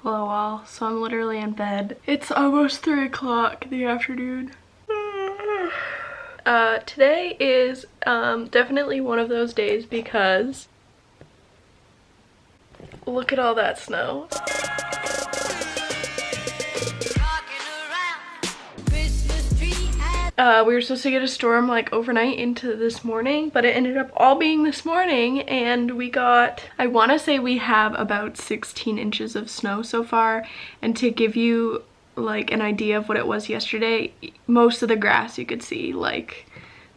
Hello all. So I'm literally in bed. It's almost 3 o'clock in the afternoon. Today is definitely one of those days because look at all that snow. We were supposed to get a storm like overnight into this morning, but it ended up all being this morning, and we got, I want to say we have about 16 inches of snow so far. And to give you like an idea of what it was yesterday, most of the grass you could see, like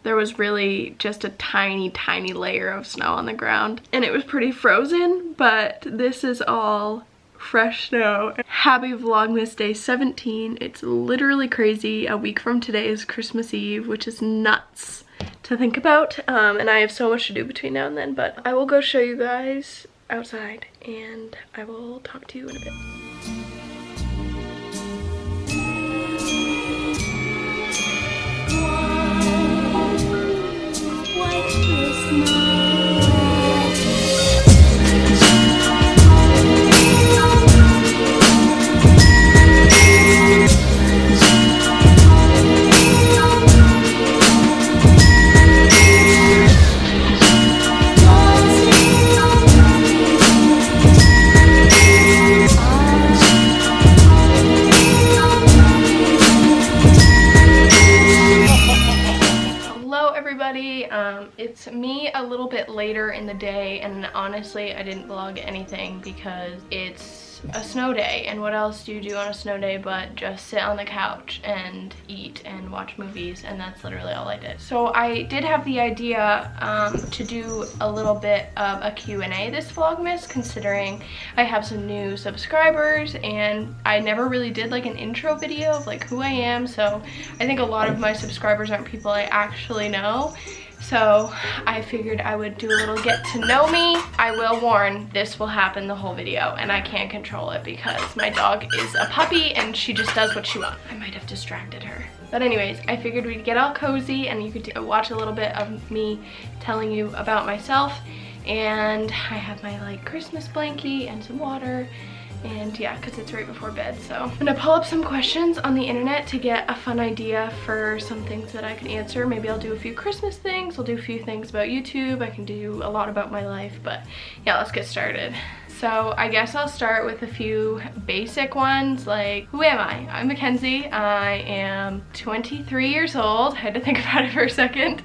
there was really just a tiny layer of snow on the ground, and it was pretty frozen. But this is all fresh snow. Happy Vlogmas Day 17. It's literally crazy. A week from today is Christmas Eve, which is nuts to think about. And I have so much to do between now and then, but I will go show you guys outside and I will talk to you in a bit. White Christmas. It's me a little bit later in the day, and honestly I didn't vlog anything because it's a snow day, and what else do you do on a snow day but just sit on the couch and eat and watch movies, and that's literally all I did. So I did have the idea to do a little bit of a Q&A this Vlogmas, considering I have some new subscribers and I never really did like an intro video of like who I am, so I think a lot of my subscribers aren't people I actually know. So I figured I would do a little get to know me. I will warn, this will happen the whole video and I can't control it because my dog is a puppy and she just does what she wants. I might have distracted her. But anyways, I figured we'd get all cozy and you could watch a little bit of me telling you about myself. And I have my like Christmas blankie and some water. And yeah, because it's right before bed, so I'm gonna pull up some questions on the internet to get a fun idea for some things that I can answer. Maybe I'll do a few Christmas things, I'll do a few things about YouTube, I can do a lot about my life, but yeah, let's get started. So I guess I'll start with a few basic ones, like who am I? I'm Mackenzie. I am 23 years old. I had to think about it for a second.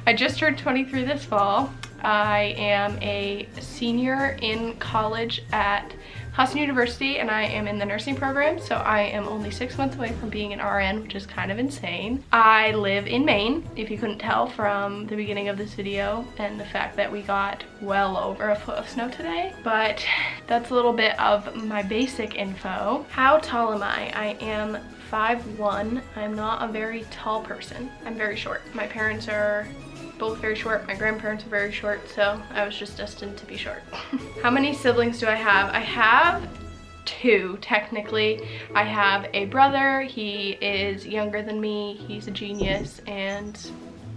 I just turned 23 this fall. I am a senior in college at Hudson University, and I am in the nursing program, so I am only 6 months away from being an RN, which is kind of insane. I live in Maine, if you couldn't tell from the beginning of this video and the fact that we got well over a foot of snow today. But that's a little bit of my basic info. How tall am I? I am 5'1". I'm not a very tall person. I'm very short. My parents are both very short. My grandparents are very short, so I was just destined to be short. How many siblings do I have? I have 2 technically. I have a brother. He is younger than me. He's a genius and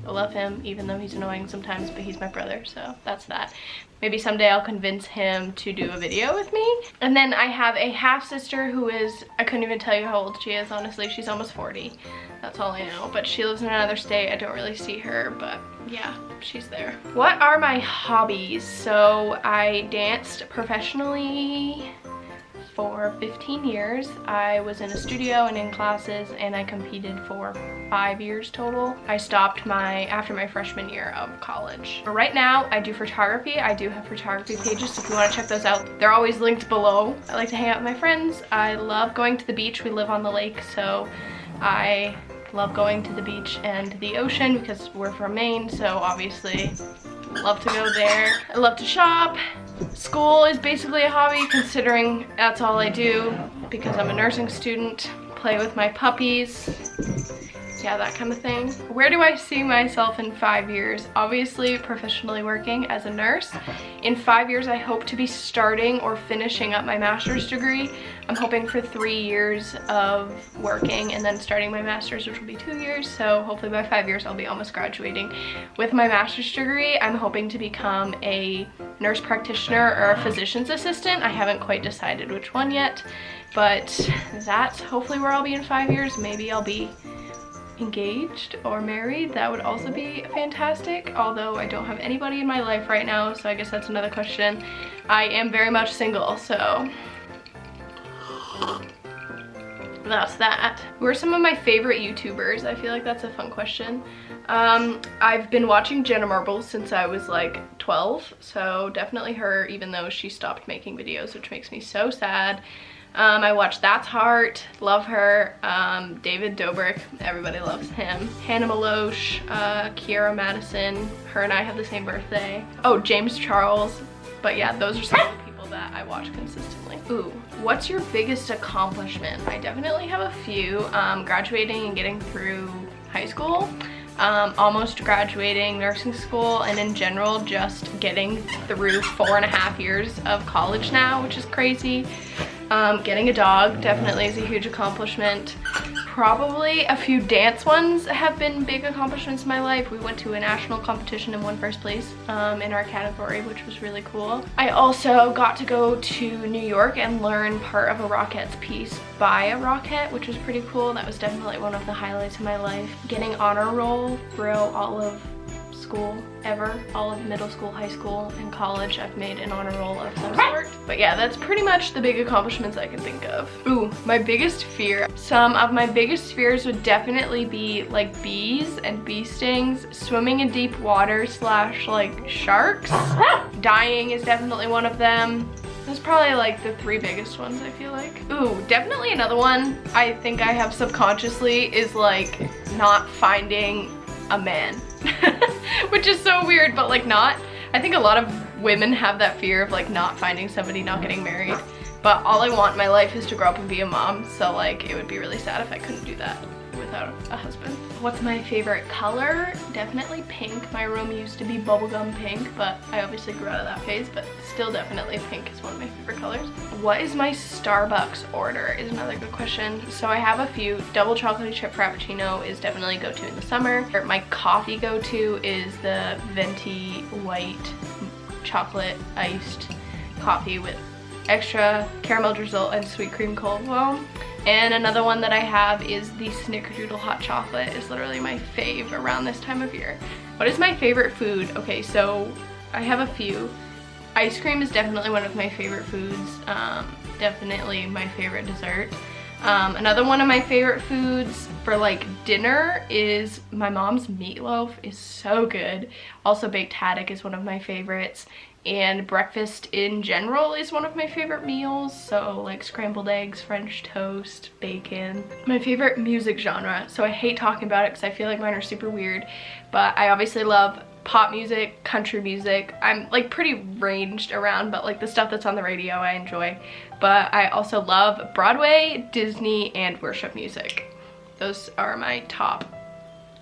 I love him, even though he's annoying sometimes, but he's my brother, so that's that. Maybe someday I'll convince him to do a video with me. And then I have a half sister who is, I couldn't even tell you how old she is, honestly. She's almost 40. That's all I know. But she lives in another state. I don't really see her, but yeah, she's there. What are my hobbies? So I danced professionally for 15 years. I was in a studio and in classes, and I competed for 5 years total. I stopped after my freshman year of college. But right now I do photography. I do have photography pages, so if you want to check those out, they're always linked below. I like to hang out with my friends. I love going to the beach. We live on the lake, so I love going to the beach and the ocean because we're from Maine, so obviously love to go there. I love to shop. School is basically a hobby, considering that's all I do because I'm a nursing student. Play with my puppies. yeah, that kind of thing. Where do I see myself in 5 years? Obviously, professionally working as a nurse. In 5 years, I hope to be starting or finishing up my master's degree. I'm hoping for 3 years of working and then starting my master's, which will be 2 years. So hopefully by 5 years, I'll be almost graduating with my master's degree. I'm hoping to become a nurse practitioner or a physician's assistant. I haven't quite decided which one yet, but that's hopefully where I'll be in 5 years. Maybe I'll be engaged or married. That would also be fantastic, although I don't have anybody in my life right now, so I guess that's another question. I am very much single, so that's that. Who are some of my favorite YouTubers? I feel like that's a fun question. I've been watching Jenna Marbles since I was like 12, so definitely her, even though she stopped making videos, which makes me so sad. I watched That's Heart, love her. David Dobrik, everybody loves him. Hannah Maloche, Kiara Madison, her and I have the same birthday. Oh, James Charles. But yeah, those are some of the people that I watch consistently. Ooh, what's your biggest accomplishment? I definitely have a few. Graduating and getting through high school. Almost graduating nursing school, and in general just getting through 4.5 years of college now, which is crazy. Getting a dog definitely is a huge accomplishment. Probably a few dance ones have been big accomplishments in my life. We went to a national competition and won first place in our category, which was really cool. I also got to go to New York and learn part of a Rockettes piece by a Rockette, which was pretty cool. That was definitely one of the highlights of my life. Getting honor roll throughout all of school ever, all of middle school, high school, and college. I've made an honor roll of some sort. But yeah, that's pretty much the big accomplishments I can think of. Ooh, my biggest fear. Some of my biggest fears would definitely be like bees and bee stings, swimming in deep water / like sharks. Dying is definitely one of them. That's probably like the 3 biggest ones, I feel like. Ooh, definitely another one I think I have subconsciously is like not finding a man. Which is so weird, but like not. I think a lot of women have that fear of like not finding somebody, not getting married. But all I want in my life is to grow up and be a mom, so like it would be really sad if I couldn't do that without a husband. What's my favorite color? Definitely pink. My room used to be bubblegum pink, but I obviously grew out of that phase, but still definitely pink is one of my favorite colors. What is my Starbucks order is another good question. So I have a few. Double chocolate chip frappuccino is definitely go-to in the summer. My coffee go-to is the venti white chocolate iced coffee with extra caramel drizzle and sweet cream cold foam. And another one that I have is the Snickerdoodle hot chocolate. Is literally my fave around this time of year. What is my favorite food? Okay, so I have a few. Ice cream is definitely one of my favorite foods. Definitely my favorite dessert. Another one of my favorite foods for like dinner is my mom's meatloaf is so good. Also baked haddock is one of my favorites. And breakfast in general is one of my favorite meals. So like scrambled eggs, French toast, bacon. My favorite music genre. So I hate talking about it because I feel like mine are super weird. But I obviously love pop music, country music. I'm like pretty ranged around, but like the stuff that's on the radio I enjoy. But I also love Broadway, Disney, and worship music. Those are my top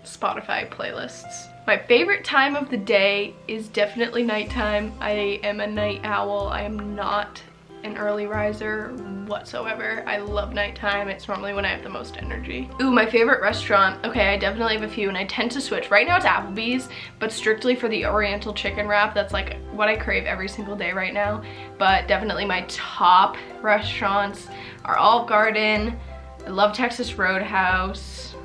Spotify playlists. My favorite time of the day is definitely nighttime. I am a night owl. I am not an early riser whatsoever. I love nighttime. It's normally when I have the most energy. Ooh, my favorite restaurant. Okay, I definitely have a few and I tend to switch. Right now it's Applebee's, but strictly for the Oriental chicken wrap. That's like what I crave every single day right now. But definitely my top restaurants are Olive Garden. I love Texas Roadhouse,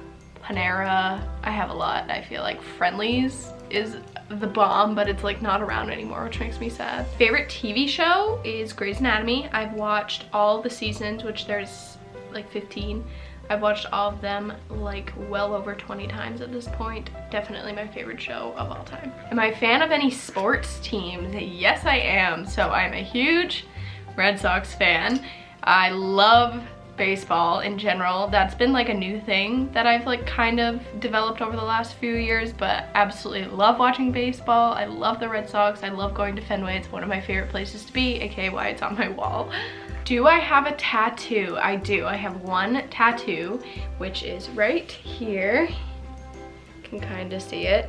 Panera. I have a lot. I feel like Friendly's is the bomb, but it's like not around anymore, which makes me sad. Favorite TV show is Grey's Anatomy. I've watched all the seasons, which there's like 15. I've watched all of them like well over 20 times at this point. Definitely my favorite show of all time. Am I a fan of any sports teams? Yes, I am. So I'm a huge Red Sox fan. I love baseball in general. That's been like a new thing that I've like kind of developed over the last few years, but absolutely love watching baseball. I love the Red Sox. I love going to Fenway. It's one of my favorite places to be, aka why it's on my wall. Do I have a tattoo? I do. I have one tattoo, which is right here. You can kind of see it.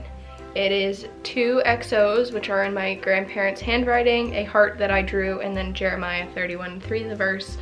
It is 2 XOs, which are in my grandparents' handwriting, a heart that I drew, and then Jeremiah 31:3, the verse,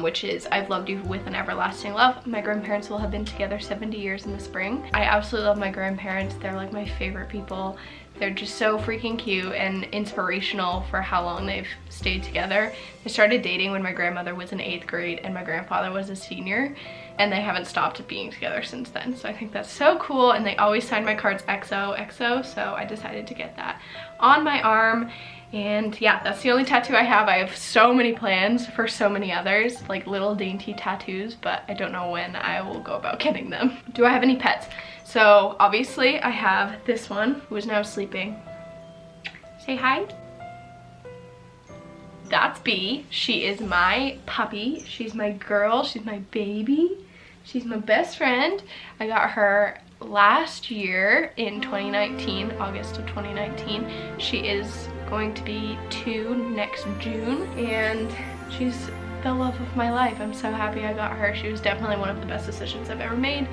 which is, I've loved you with an everlasting love. My grandparents will have been together 70 years in the spring. I absolutely love my grandparents. They're like my favorite people. They're just so freaking cute and inspirational for how long they've stayed together. They started dating when my grandmother was in 8th grade and my grandfather was a senior, and they haven't stopped being together since then. So I think that's so cool, and they always sign my cards XOXO, so I decided to get that on my arm. And yeah, that's the only tattoo I have. I have so many plans for so many others, like little dainty tattoos, but I don't know when I will go about getting them. Do I have any pets? So obviously I have this one who is now sleeping. Say hi. That's Bee. She is my puppy. She's my girl. She's my baby. She's my best friend. I got her last year in 2019, August of 2019. She is going to be 2 next June, and she's the love of my life. I'm so happy I got her. She was definitely one of the best decisions I've ever made.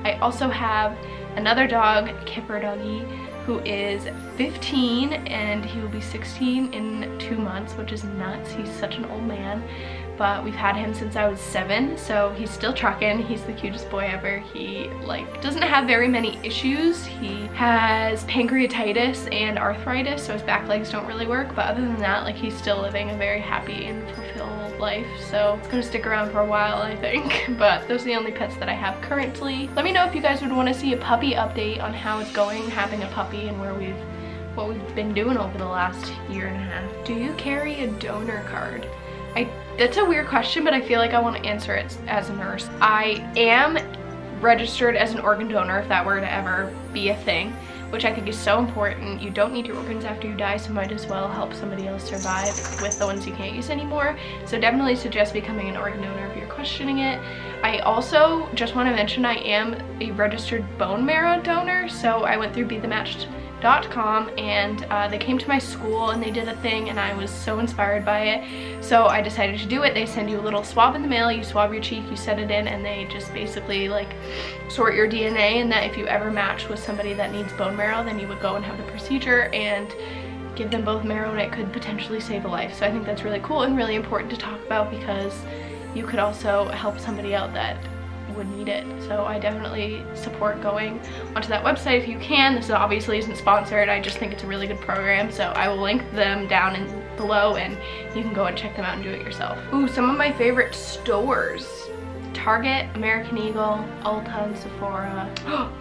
I also have another dog, Kipper Doggy, who is 15 and he will be 16 in 2 months, which is nuts. He's such an old man, but we've had him since I was 7, so he's still trucking. He's the cutest boy ever. He like doesn't have very many issues. He has pancreatitis and arthritis, so his back legs don't really work, but other than that, like, he's still living a very happy and fulfilled life, so it's gonna stick around for a while, I think. But those are the only pets that I have currently. Let me know if you guys would want to see a puppy update on how it's going having a puppy and what we've been doing over the last year and a half. Do you carry a donor card? That's a weird question, but I feel like I want to answer it as a nurse. I am registered as an organ donor, if that were to ever be a thing, which I think is so important. You don't need your organs after you die, so might as well help somebody else survive with the ones you can't use anymore. So definitely suggest becoming an organ donor if you're questioning it. I also just want to mention I am a registered bone marrow donor, so I went through BeTheMatch.com, and they came to my school and they did a thing, and I was so inspired by it, so I decided to do it. They send you a little swab in the mail. You swab your cheek, you send it in, and they just basically like sort your DNA, and that if you ever match with somebody that needs bone marrow, then you would go and have the procedure and give them both marrow, and it could potentially save a life. So I think that's really cool and really important to talk about, because you could also help somebody out that would need it. So I definitely support going onto that website if you can. This obviously isn't sponsored. I just think it's a really good program, so I will link them down below, and you can go and check them out and do it yourself. Ooh, some of my favorite stores: Target, American Eagle, Ulta, and Sephora.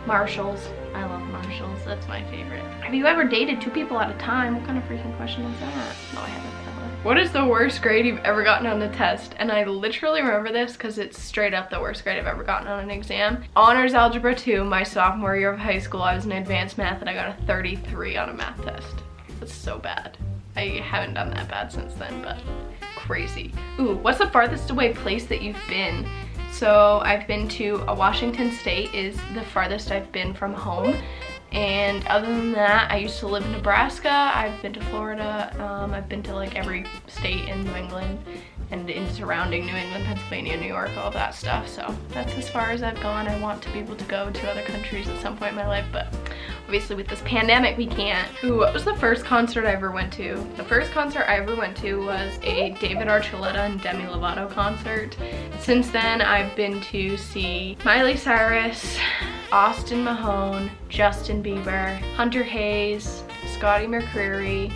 Marshall's. I love Marshall's. That's my favorite. Have you ever dated 2 people at a time? What kind of freaking question is that? No, I haven't. What is the worst grade you've ever gotten on a test? And I literally remember this because it's straight up the worst grade I've ever gotten on an exam. Honors Algebra 2, my sophomore year of high school. I was in advanced math and I got a 33 on a math test. That's so bad. I haven't done that bad since then, but crazy. Ooh, what's the farthest away place that you've been? So I've been to Washington State is the farthest I've been from home. And other than that, I used to live in Nebraska. I've been to Florida. I've been to like every state in New England and in surrounding New England, Pennsylvania, New York, all that stuff. So that's as far as I've gone. I want to be able to go to other countries at some point in my life, but obviously with this pandemic, we can't. Ooh, what was the first concert I ever went to? The first concert I ever went to was a David Archuleta and Demi Lovato concert. Since then, I've been to see Miley Cyrus, Austin Mahone, Justin Bieber, Hunter Hayes, Scotty McCreery,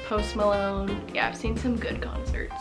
Post Malone. Yeah, I've seen some good concerts.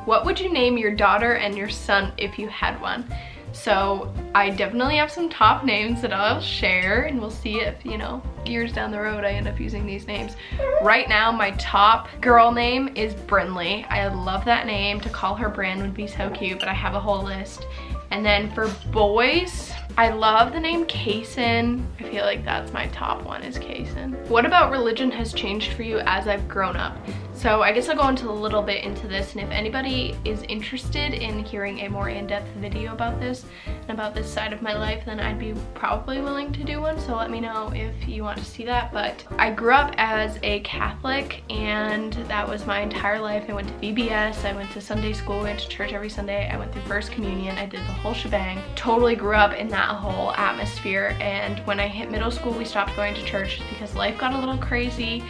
What would you name your daughter and your son if you had one? So I definitely have some top names that I'll share, and we'll see if, you know, years down the road I end up using these names. Right now, my top girl name is Brinley. I love that name. To call her Bran would be so cute, but I have a whole list. And then for boys, I love the name Kaysen. I feel like that's my top one, is Kaysen. What about religion has changed for you as I've grown up? So I guess I'll go into a little bit into this, and if anybody is interested in hearing a more in-depth video about this and about this side of my life, then I'd be probably willing to do one, so let me know if you want to see that. But I grew up as a Catholic, and that was my entire life. I went to VBS, I went to Sunday school, went to church every Sunday, I went through First Communion, I did the whole shebang. Totally grew up in that whole atmosphere, and when I hit middle school, we stopped going to church because life got a little crazy.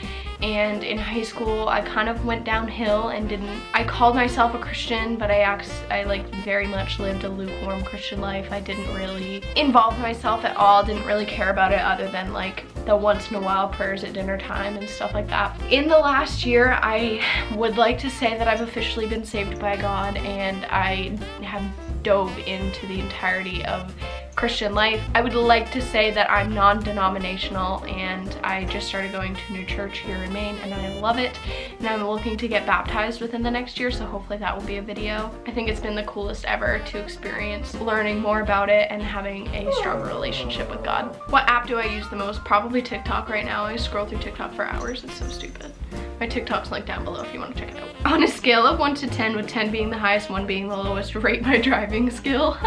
And in high school, I kind of went downhill and I called myself a Christian, but I like very much lived a lukewarm Christian life. I didn't really involve myself at all, didn't really care about it other than like the once in a while prayers at dinner time and stuff like that. In the last year, I would like to say that I've officially been saved by God, and I have dove into the entirety of Christian life. I would like to say that I'm non-denominational, and I just started going to a new church here in Maine, and I love it, and I'm looking to get baptized within the next year, so hopefully that will be a video. I think it's been the coolest ever to experience learning more about it and having a stronger relationship with God. What app do I use the most? Probably TikTok right now. I scroll through TikTok for hours. It's so stupid. My TikTok's linked down below if you want to check it out. On a scale of 1 to 10, with 10 being the highest, 1 being the lowest, rate my driving skill.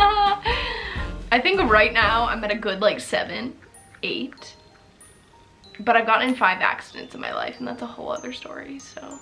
I think right now I'm at a good like 7, 8. But I've gotten in 5 accidents in my life, and that's a whole other story, so.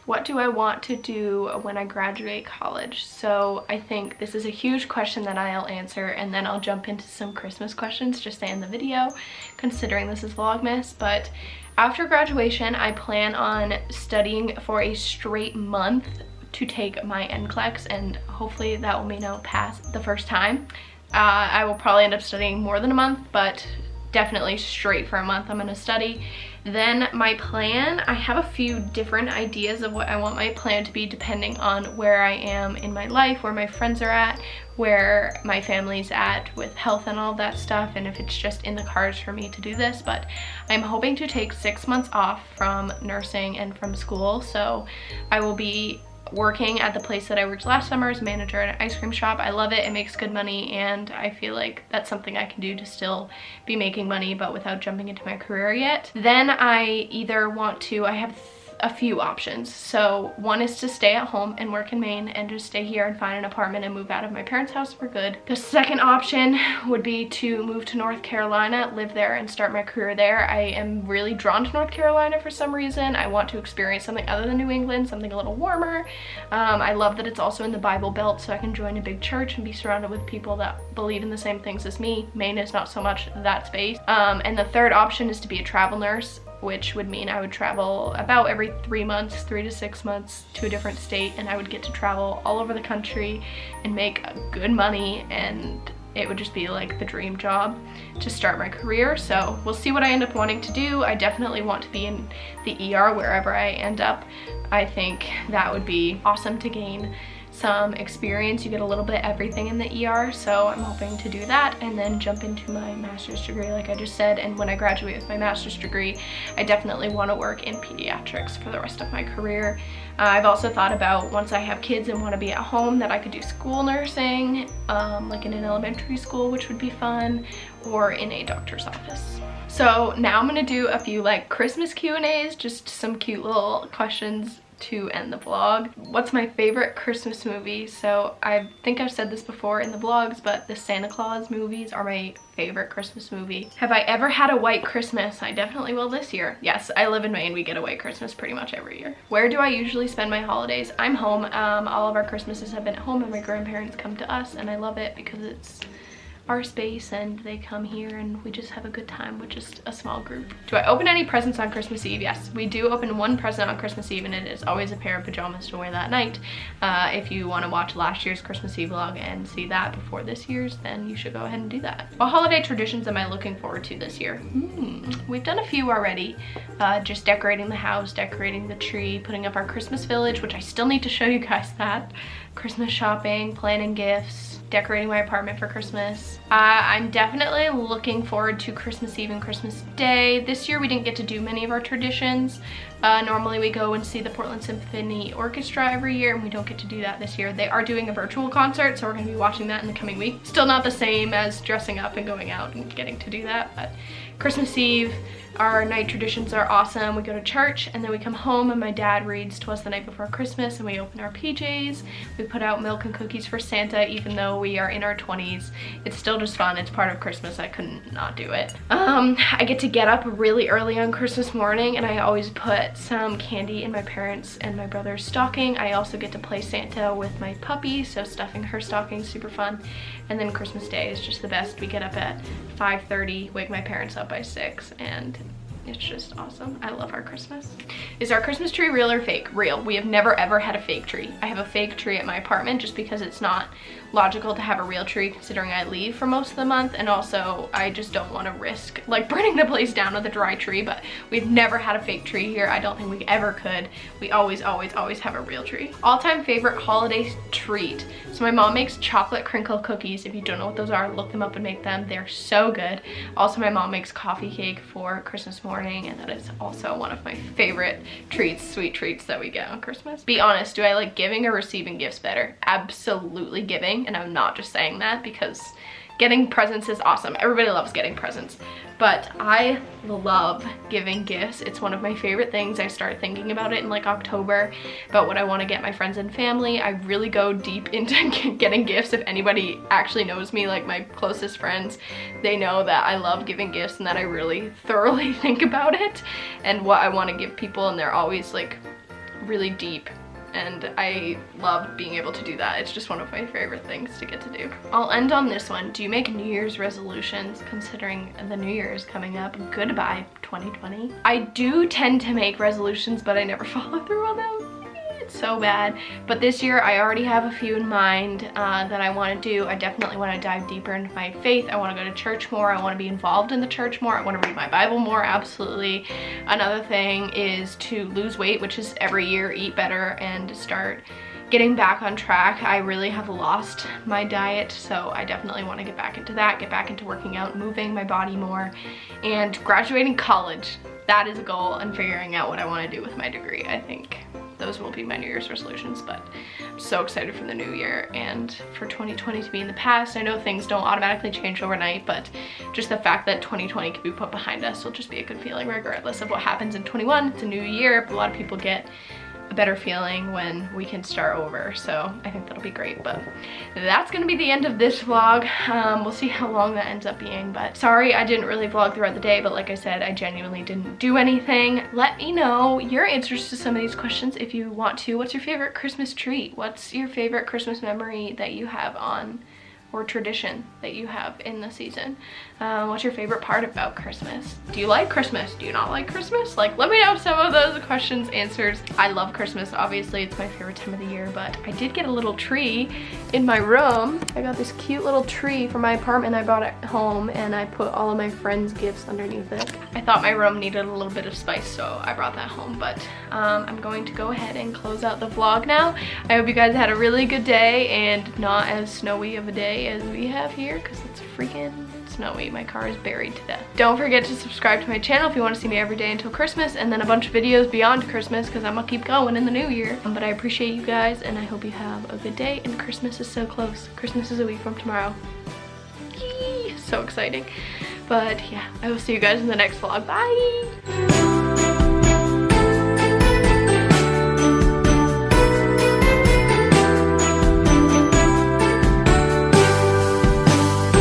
What do I want to do when I graduate college? So I think this is a huge question that I'll answer, and then I'll jump into some Christmas questions just to end the video, considering this is Vlogmas. But after graduation, I plan on studying for a straight month to take my NCLEX, and hopefully that will mean I'll pass the first time. I will probably end up studying more than a month, but definitely straight for a month I'm gonna study. Then my plan, I have a few different ideas of what I want my plan to be depending on where I am in my life, where my friends are at, where my family's at with health and all that stuff, and if it's just in the cards for me to do this. But I'm hoping to take 6 months off from nursing and from school, so I will be working at the place that I worked last summer as manager at an ice cream shop. I love it, it makes good money, and I feel like that's something I can do to still be making money but without jumping into my career yet. Then I either want to, I have a few options. So one is to stay at home and work in Maine and just stay here and find an apartment and move out of my parents' house for good. The second option would be to move to North Carolina, live there, and start my career there. I am really drawn to North Carolina for some reason. I want to experience something other than New England, something a little warmer. I love that it's also in the Bible Belt, so I can join a big church and be surrounded with people that believe in the same things as me. Maine is not so much that space. And the third option is to be a travel nurse, which would mean I would travel about every 3 months, 3 to 6 months to a different state, and I would get to travel all over the country and make good money, and it would just be like the dream job to start my career. So we'll see what I end up wanting to do. I definitely want to be in the ER wherever I end up. I think that would be awesome to gain some experience. You get a little bit everything in the ER, so I'm hoping to do that and then jump into my master's degree like I just said. And when I graduate with my master's degree, I definitely want to work in pediatrics for the rest of my career. I've also thought about, once I have kids and want to be at home, that I could do school nursing, like in an elementary school, which would be fun, or in a doctor's office. So now I'm gonna do a few like Christmas Q&As, just some cute little questions to end the vlog. What's my favorite Christmas movie? So I think I've said this before in the vlogs, but the Santa Claus movies are my favorite Christmas movie. Have I ever had a white Christmas? I definitely will this year. Yes, I live in Maine. We get a white Christmas pretty much every year. Where do I usually spend my holidays? I'm home. All of our Christmases have been at home, and my grandparents come to us, and I love it because it's our space and they come here and we just have a good time with just a small group. Do I open any presents on Christmas Eve? Yes, we do open one present on Christmas Eve, and it is always a pair of pajamas to wear that night. If you want to watch last year's Christmas Eve vlog and see that before this year's, then you should go ahead and do that. What holiday traditions am I looking forward to this year? We've done a few already. Just decorating the house, decorating the tree, putting up our Christmas village, which I still need to show you guys that. Christmas shopping, planning gifts, decorating my apartment for Christmas. I'm definitely looking forward to Christmas Eve and Christmas Day. This year we didn't get to do many of our traditions, Normally we go and see the Portland Symphony Orchestra every year, and we don't get to do that this year. They are doing a virtual concert, so we're going to be watching that in the coming week. Still not the same as dressing up and going out and getting to do that, but Christmas Eve, our night traditions are awesome. We go to church and then we come home and my dad reads to us the night before Christmas, and we open our PJs. We put out milk and cookies for Santa. Even though we are in our 20s, it's still just fun. It's part of Christmas. I couldn't not do it. I get to get up really early on Christmas morning, and I always put some candy in my parents' and my brother's stocking. I also get to play Santa with my puppy, so stuffing her stocking is super fun. And then Christmas Day is just the best. We get up at 5:30, wake my parents up by 6, and it's just awesome. I love our Christmas. Is our Christmas tree real or fake? Real. We have never ever had a fake tree. I have a fake tree at my apartment just because it's not logical to have a real tree considering I leave for most of the month, and also I just don't want to risk like burning the place down with a dry tree. But we've never had a fake tree here. I don't think we ever could. We always have a real tree. All-time favorite holiday treat. So my mom makes chocolate crinkle cookies. If you don't know what those are, look them up and make them. They're so good. Also, my mom makes coffee cake for Christmas morning, and that is also one of my favorite treats, sweet treats that we get on Christmas. Be honest, do I like giving or receiving gifts better? Absolutely giving, and I'm not just saying that because getting presents is awesome. Everybody loves getting presents, but I love giving gifts. It's one of my favorite things. I start thinking about it in like October about what I want to get my friends and family. I really go deep into getting gifts. If anybody actually knows me, like my closest friends, they know that I love giving gifts and that I really thoroughly think about it and what I want to give people, and they're always like really deep. And I love being able to do that. It's just one of my favorite things to get to do. I'll end on this one. Do you make New Year's resolutions considering the New Year is coming up? Goodbye 2020. I do tend to make resolutions, but I never follow through on them. It's so bad. But this year I already have a few in mind that I want to do. I definitely want to dive deeper into my faith. I want to go to church more. I want to be involved in the church more. I want to read my Bible more, absolutely. Another thing is to lose weight, which is every year, eat better and start getting back on track. I really have lost my diet, so I definitely want to get back into that, get back into working out, moving my body more, and graduating college. That is a goal, and figuring out what I want to do with my degree. I think those will be my New Year's resolutions, but I'm so excited for the new year and for 2020 to be in the past. I know things don't automatically change overnight, but just the fact that 2020 can be put behind us will just be a good feeling regardless of what happens in 21. It's a new year. A lot of people get a better feeling when we can start over, so I think that'll be great. But that's gonna be the end of this vlog. We'll see how long that ends up being, but sorry I didn't really vlog throughout the day, but like I said, I genuinely didn't do anything. Let me know your answers to some of these questions if you want to. What's your favorite Christmas treat? What's your favorite Christmas memory that you have on, or tradition that you have in the season? What's your favorite part about Christmas? Do you like Christmas? Do you not like Christmas? Like, let me know some of those questions, answers. I love Christmas, obviously it's my favorite time of the year, but I did get a little tree in my room. I got this cute little tree from my apartment. I brought it home and I put all of my friends' gifts underneath it. I thought my room needed a little bit of spice, so I brought that home, but I'm going to go ahead and close out the vlog now. I hope you guys had a really good day and not as snowy of a day as we have here, because it's freaking snowy. My car is buried to death. Don't forget to subscribe to my channel if you want to see me every day until Christmas, and then a bunch of videos beyond Christmas, because I'm gonna keep going in the new year. But I appreciate you guys, and I hope you have a good day, and Christmas is so close. Christmas is a week from tomorrow. Yee! So exciting. But yeah, I will see you guys in the next vlog. Bye!